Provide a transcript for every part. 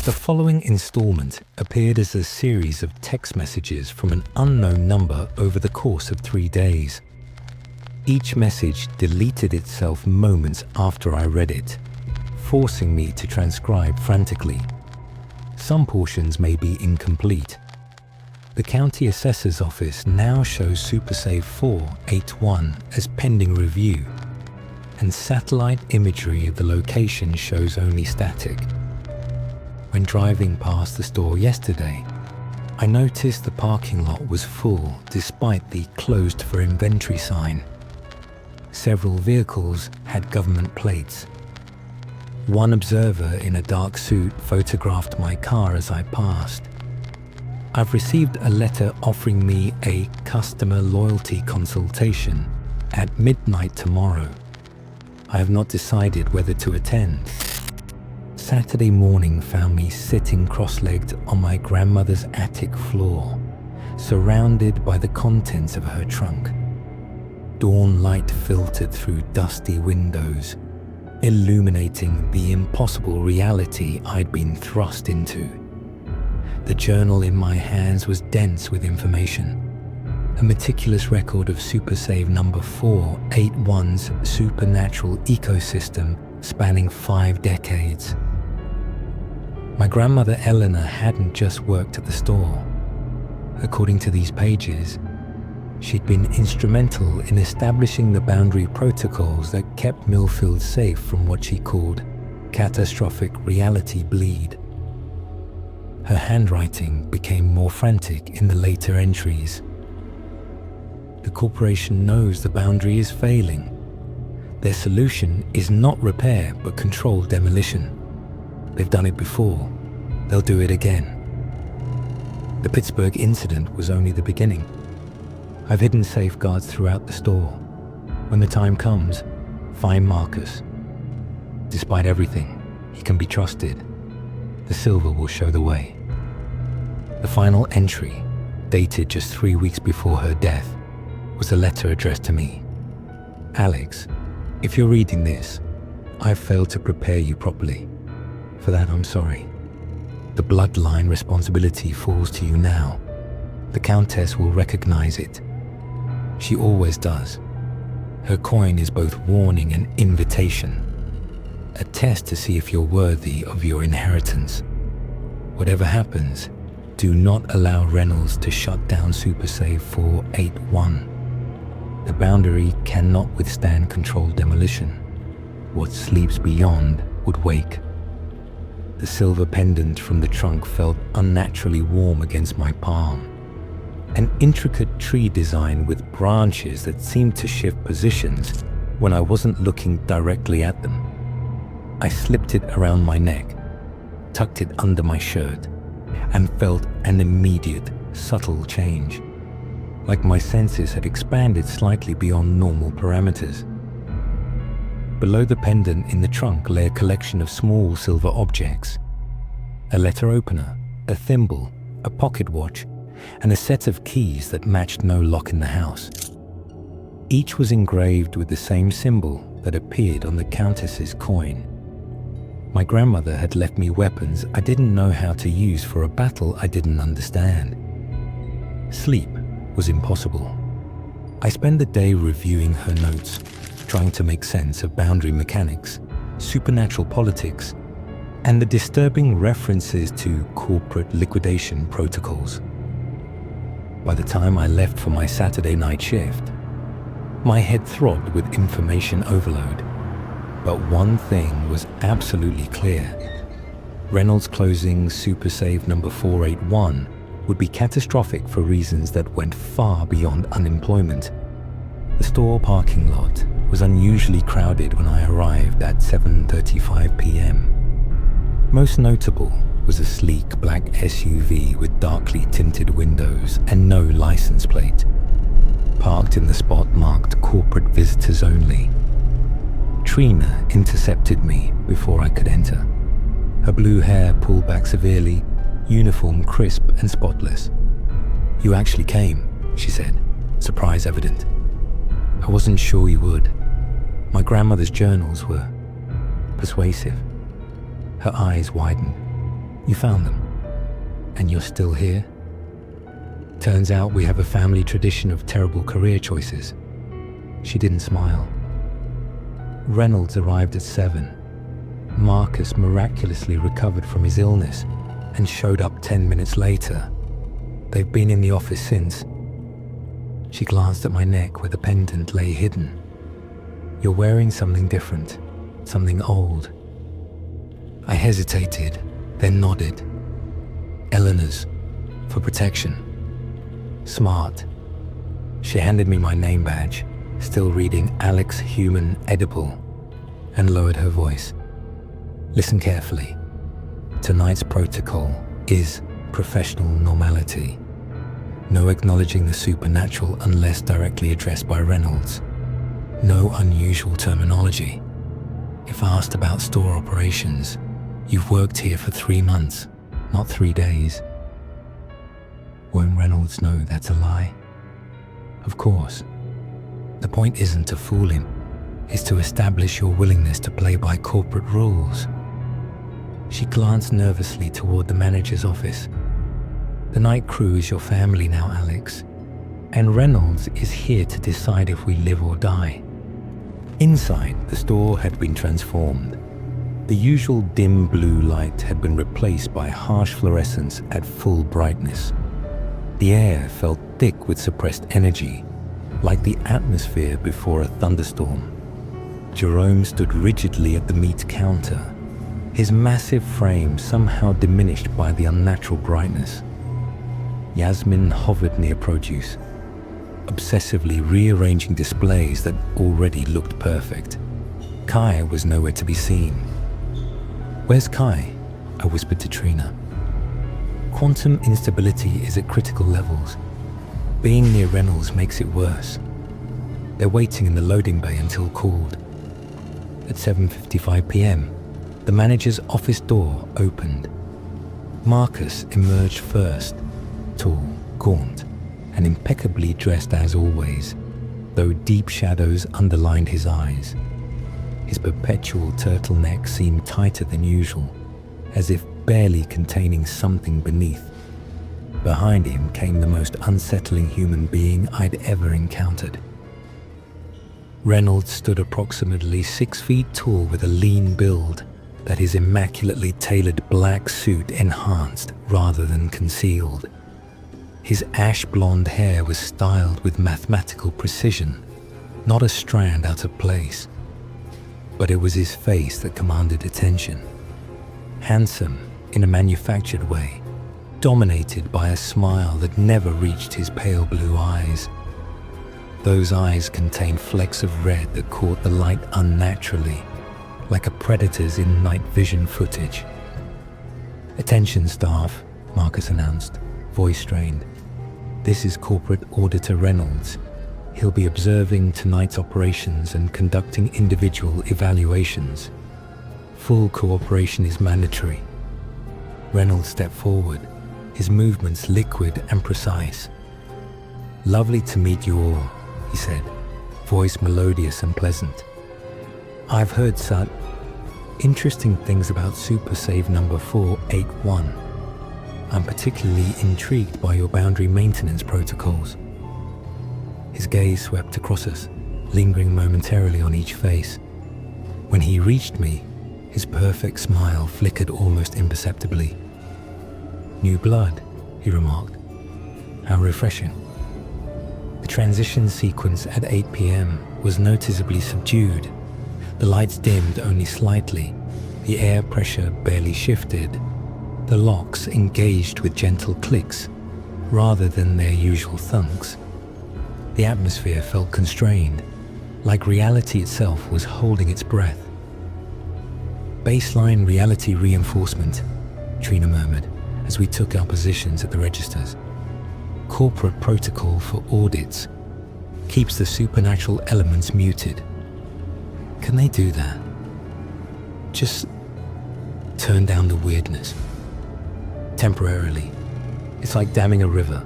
The following installment appeared as a series of text messages from an unknown number over the course of 3 days. Each message deleted itself moments after I read it, forcing me to transcribe frantically. Some portions may be incomplete. The County Assessor's Office now shows SuperSave 481 as pending review, and satellite imagery of the location shows only static. When driving past the store yesterday, I noticed the parking lot was full despite the closed for inventory sign. Several vehicles had government plates. One observer in a dark suit photographed my car as I passed. I've received a letter offering me a customer loyalty consultation at midnight tomorrow. I have not decided whether to attend. Saturday morning found me sitting cross-legged on my grandmother's attic floor, surrounded by the contents of her trunk. Dawn light filtered through dusty windows, illuminating the impossible reality I'd been thrust into. The journal in my hands was dense with information. A meticulous record of SuperSave number 481's supernatural ecosystem spanning 5 decades. My grandmother Eleanor hadn't just worked at the store. According to these pages, she'd been instrumental in establishing the boundary protocols that kept Millfield safe from what she called catastrophic reality bleed. Her handwriting became more frantic in the later entries. The corporation knows the boundary is failing. Their solution is not repair but controlled demolition. They've done it before. They'll do it again. The Pittsburgh incident was only the beginning. I've hidden safeguards throughout the store. When the time comes, find Marcus. Despite everything, he can be trusted. The silver will show the way. The final entry, dated just 3 weeks before her death, was a letter addressed to me. Alex, if you're reading this, I've failed to prepare you properly. For that, I'm sorry. The bloodline responsibility falls to you now. The Countess will recognize it. She always does. Her coin is both warning and invitation, a test to see if you're worthy of your inheritance. Whatever happens, do not allow Reynolds to shut down SuperSave 481. The boundary cannot withstand controlled demolition. What sleeps beyond would wake. The silver pendant from the trunk felt unnaturally warm against my palm. An intricate tree design with branches that seemed to shift positions when I wasn't looking directly at them. I slipped it around my neck, tucked it under my shirt, and felt an immediate, subtle change, like my senses had expanded slightly beyond normal parameters. Below the pendant in the trunk lay a collection of small silver objects. A letter opener, a thimble, a pocket watch, and a set of keys that matched no lock in the house. Each was engraved with the same symbol that appeared on the Countess's coin. My grandmother had left me weapons I didn't know how to use for a battle I didn't understand. Sleep was impossible. I spent the day reviewing her notes, trying to make sense of boundary mechanics, supernatural politics, and the disturbing references to corporate liquidation protocols. By the time I left for my Saturday night shift, my head throbbed with information overload. But one thing was absolutely clear. Reynolds closing SuperSave number 481 would be catastrophic for reasons that went far beyond unemployment. The store parking lot was unusually crowded when I arrived at 7:35 p.m. Most notable was a sleek black SUV with darkly tinted windows and no license plate, parked in the spot marked corporate visitors only. Trina intercepted me before I could enter. Her blue hair pulled back severely, uniform crisp and spotless. "You actually came," she said, surprise evident. "I wasn't sure you would. My grandmother's journals were persuasive." Her eyes widened. You found them, and you're still here? Turns out we have a family tradition of terrible career choices. She didn't smile. Reynolds arrived at 7. Marcus miraculously recovered from his illness and showed up 10 minutes later. They've been in the office since. She glanced at my neck where the pendant lay hidden. You're wearing something different, something old. I hesitated, then nodded. Eleanor's, for protection. Smart. She handed me my name badge, still reading Alex Human Edible, and lowered her voice. Listen carefully. Tonight's protocol is professional normality. No acknowledging the supernatural unless directly addressed by Reynolds. No unusual terminology. If asked about store operations, you've worked here for 3 months, not 3 days. Won't Reynolds know that's a lie? Of course. The point isn't to fool him, it's to establish your willingness to play by corporate rules. She glanced nervously toward the manager's office. The night crew is your family now, Alex, and Reynolds is here to decide if we live or die. Inside, the store had been transformed. The usual dim blue light had been replaced by harsh fluorescence at full brightness. The air felt thick with suppressed energy, like the atmosphere before a thunderstorm. Jerome stood rigidly at the meat counter, his massive frame somehow diminished by the unnatural brightness. Yasmin hovered near produce, obsessively rearranging displays that already looked perfect. Kai was nowhere to be seen. "Where's Kai?" I whispered to Trina. Quantum instability is at critical levels. Being near Reynolds makes it worse. They're waiting in the loading bay until called. At 7:55 p.m., the manager's office door opened. Marcus emerged first, tall, gaunt, and impeccably dressed as always, though deep shadows underlined his eyes. His perpetual turtleneck seemed tighter than usual, as if barely containing something beneath. Behind him came the most unsettling human being I'd ever encountered. Reynolds stood approximately 6 feet tall with a lean build that his immaculately tailored black suit enhanced rather than concealed. His ash blonde hair was styled with mathematical precision, not a strand out of place. But it was his face that commanded attention. Handsome in a manufactured way, dominated by a smile that never reached his pale blue eyes. Those eyes contained flecks of red that caught the light unnaturally, like a predator's in night vision footage. "Attention staff," Marcus announced, voice strained. "This is Corporate Auditor Reynolds. He'll be observing tonight's operations and conducting individual evaluations. Full cooperation is mandatory." Reynolds stepped forward, his movements liquid and precise. "Lovely to meet you all," he said, voice melodious and pleasant. "I've heard such interesting things about SuperSave number 481. I'm particularly intrigued by your boundary maintenance protocols." His gaze swept across us, lingering momentarily on each face. When he reached me, his perfect smile flickered almost imperceptibly. "New blood," he remarked. "How refreshing." The transition sequence at 8 p.m. was noticeably subdued. The lights dimmed only slightly, the air pressure barely shifted. The locks engaged with gentle clicks, rather than their usual thunks. The atmosphere felt constrained, like reality itself was holding its breath. "Baseline reality reinforcement," Trina murmured as we took our positions at the registers. "Corporate protocol for audits. Keeps the supernatural elements muted." Can they do that? Just turn down the weirdness. Temporarily. It's like damming a river.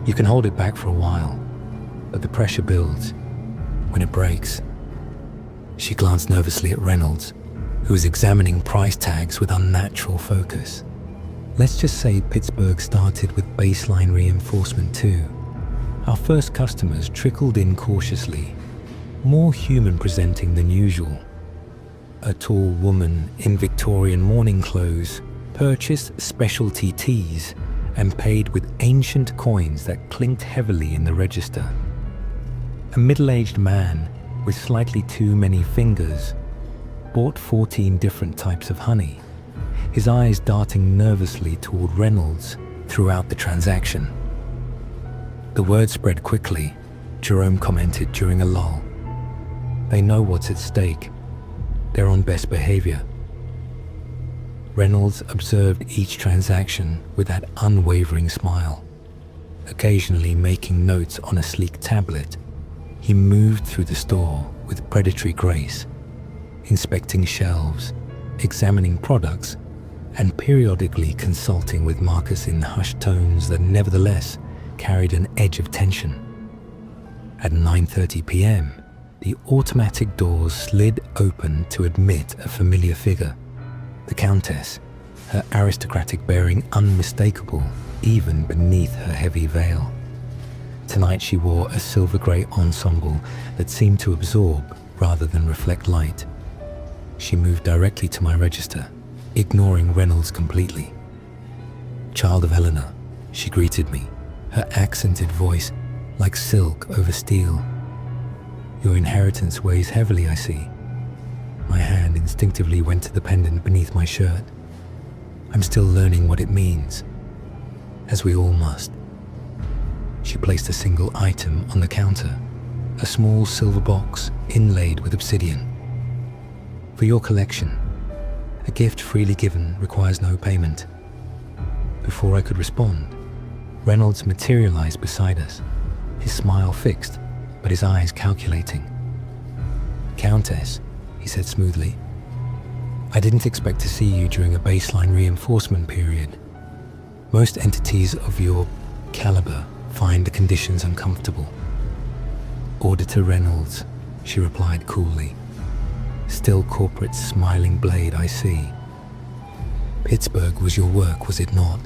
You can hold it back for a while, but the pressure builds. When it breaks. She glanced nervously at Reynolds, who was examining price tags with unnatural focus. Let's just say Pittsburgh started with baseline reinforcement too. Our first customers trickled in cautiously, more human presenting than usual. A tall woman in Victorian morning clothes purchased specialty teas and paid with ancient coins that clinked heavily in the register. A middle-aged man with slightly too many fingers bought 14 different types of honey, his eyes darting nervously toward Reynolds throughout the transaction. The word spread quickly, Jerome commented during a lull. They know what's at stake. They're on best behavior. Reynolds observed each transaction with that unwavering smile. Occasionally making notes on a sleek tablet, he moved through the store with predatory grace, inspecting shelves, examining products, and periodically consulting with Marcus in hushed tones that nevertheless carried an edge of tension. At 9:30 p.m., the automatic doors slid open to admit a familiar figure, the Countess, her aristocratic bearing unmistakable even beneath her heavy veil. Tonight she wore a silver-grey ensemble that seemed to absorb rather than reflect light. She moved directly to my register, ignoring Reynolds completely. "Child of Eleanor," she greeted me, her accented voice like silk over steel. "Your inheritance weighs heavily, I see." My hand instinctively went to the pendant beneath my shirt. "I'm still learning what it means, as we all must." She placed a single item on the counter, a small silver box inlaid with obsidian. "For your collection, a gift freely given requires no payment." Before I could respond, Reynolds materialized beside us, his smile fixed, but his eyes calculating. "Countess," he said smoothly, "I didn't expect to see you during a baseline reinforcement period. Most entities of your caliber find the conditions uncomfortable." "Auditor Reynolds," she replied coolly. "Still corporate's smiling blade, I see. Pittsburgh was your work, was it not?"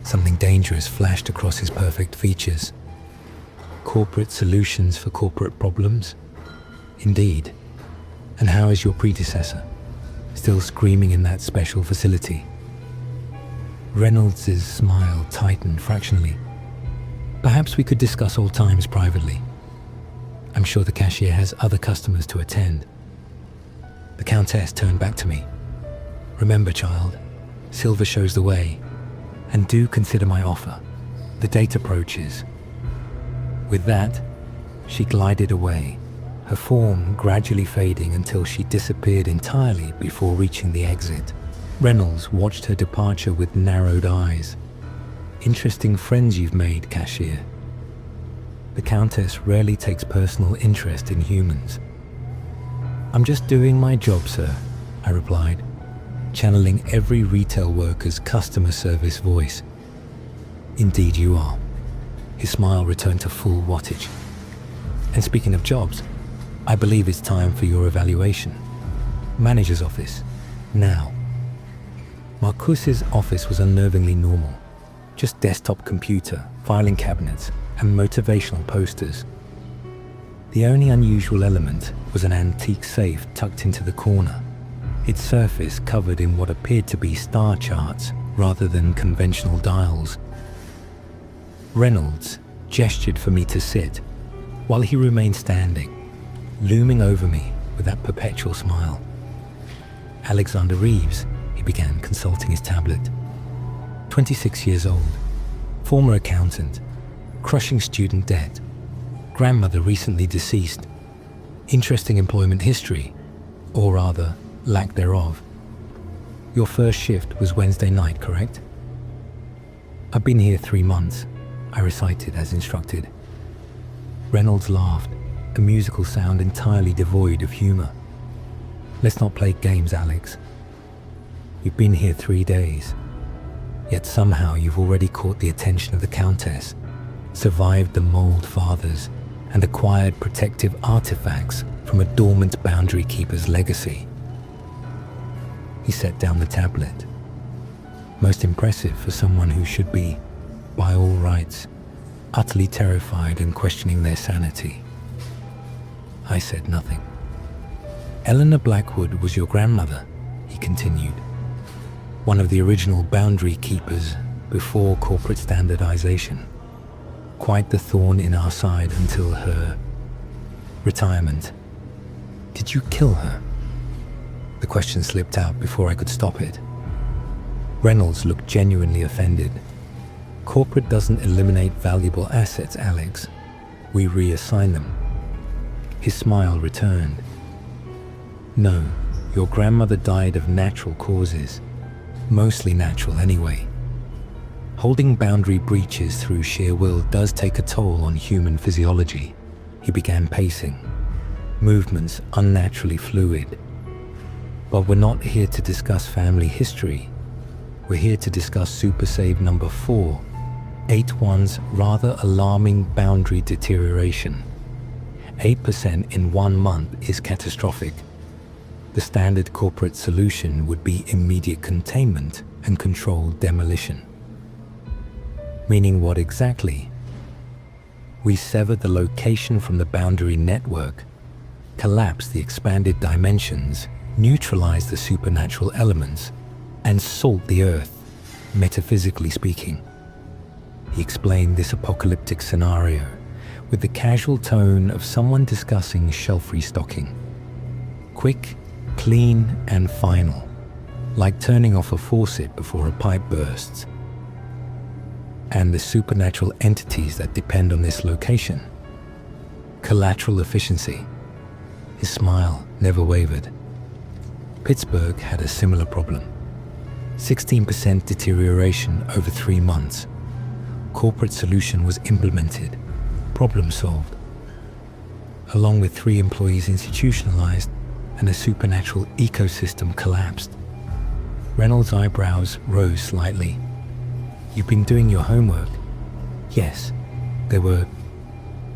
Something dangerous flashed across his perfect features. "Corporate solutions for corporate problems?" "Indeed. And how is your predecessor? Still screaming in that special facility?" Reynolds' smile tightened fractionally. "Perhaps we could discuss old times privately. I'm sure the cashier has other customers to attend." The Countess turned back to me. "Remember, child, silver shows the way, and do consider my offer. The date approaches." With that, she glided away, her form gradually fading until she disappeared entirely before reaching the exit. Reynolds watched her departure with narrowed eyes. "Interesting friends you've made, cashier." The Countess rarely takes personal interest in humans. "I'm just doing my job, sir," I replied, channeling every retail worker's customer service voice. "Indeed you are." His smile returned to full wattage. "And speaking of jobs, I believe it's time for your evaluation. Manager's office, now." Marcus's office was unnervingly normal. Just desktop computer, filing cabinets, and motivational posters. The only unusual element was an antique safe tucked into the corner, its surface covered in what appeared to be star charts rather than conventional dials. Reynolds gestured for me to sit, while he remained standing, looming over me with that perpetual smile. "Alex Reeves," he began, consulting his tablet. 26 years old, former accountant, crushing student debt, grandmother recently deceased, interesting employment history, or rather, lack thereof. Your first shift was Wednesday night, correct? "I've been here 3 months, I recited as instructed. Reynolds laughed, a musical sound entirely devoid of humor. "Let's not play games, Alex. You've been here 3 days, yet somehow you've already caught the attention of the Countess, survived the mold fathers, and acquired protective artifacts from a dormant boundary keeper's legacy." He set down the tablet. Most impressive for someone who should be, by all rights, utterly terrified and questioning their sanity. I said nothing. Eleanor Blackwood was your grandmother, he continued. One of the original boundary keepers before corporate standardization. Quite the thorn in our side until her retirement. Did you kill her? The question slipped out before I could stop it. Reynolds looked genuinely offended. Corporate doesn't eliminate valuable assets, Alex. We reassign them. His smile returned. No, your grandmother died of natural causes. Mostly natural anyway. Holding boundary breaches through sheer will does take a toll on human physiology. He began pacing, movements unnaturally fluid. But we're not here to discuss family history. We're here to discuss SuperSave number 4, 8-1's rather alarming boundary deterioration. 8% in 1 month is catastrophic. The standard corporate solution would be immediate containment and controlled demolition. Meaning what exactly? We severed the location from the boundary network, collapsed the expanded dimensions, neutralize the supernatural elements, and salt the earth, metaphysically speaking. He explained this apocalyptic scenario with the casual tone of someone discussing shelf restocking. Quick, clean, and final, like turning off a faucet before a pipe bursts. And the supernatural entities that depend on this location. Collateral efficiency. His smile never wavered. Pittsburgh had a similar problem. 16% deterioration over 3 months. Corporate solution was implemented. Problem solved. Along with 3 employees institutionalized and a supernatural ecosystem collapsed. Reynolds' eyebrows rose slightly. You've been doing your homework. Yes, there were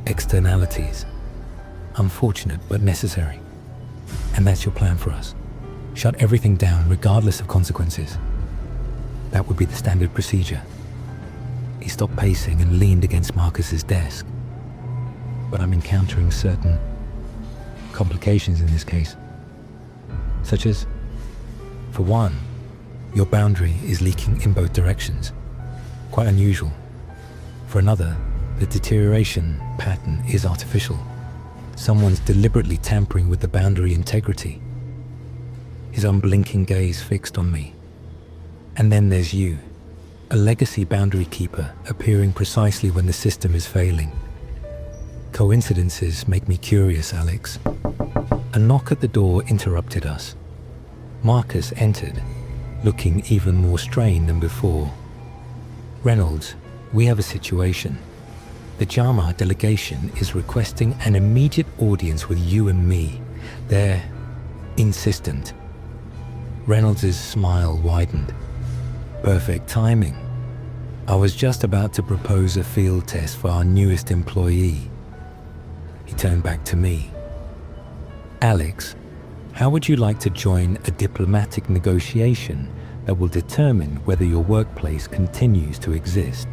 externalities. Unfortunate but necessary. And that's your plan for us. Shut everything down regardless of consequences. That would be the standard procedure. He stopped pacing and leaned against Marcus's desk. But I'm encountering certain complications in this case. Such as, for one, your boundary is leaking in both directions. Quite unusual. For another, the deterioration pattern is artificial. Someone's deliberately tampering with the boundary integrity. His unblinking gaze fixed on me. And then there's you, a legacy boundary keeper appearing precisely when the system is failing. Coincidences make me curious, Alex. A knock at the door interrupted us. Marcus entered, looking even more strained than before. Reynolds, we have a situation. The Jama delegation is requesting an immediate audience with you and me. They're insistent. Reynolds' smile widened. Perfect timing. I was just about to propose a field test for our newest employee. He turned back to me. Alex, how would you like to join a diplomatic negotiation that will determine whether your workplace continues to exist?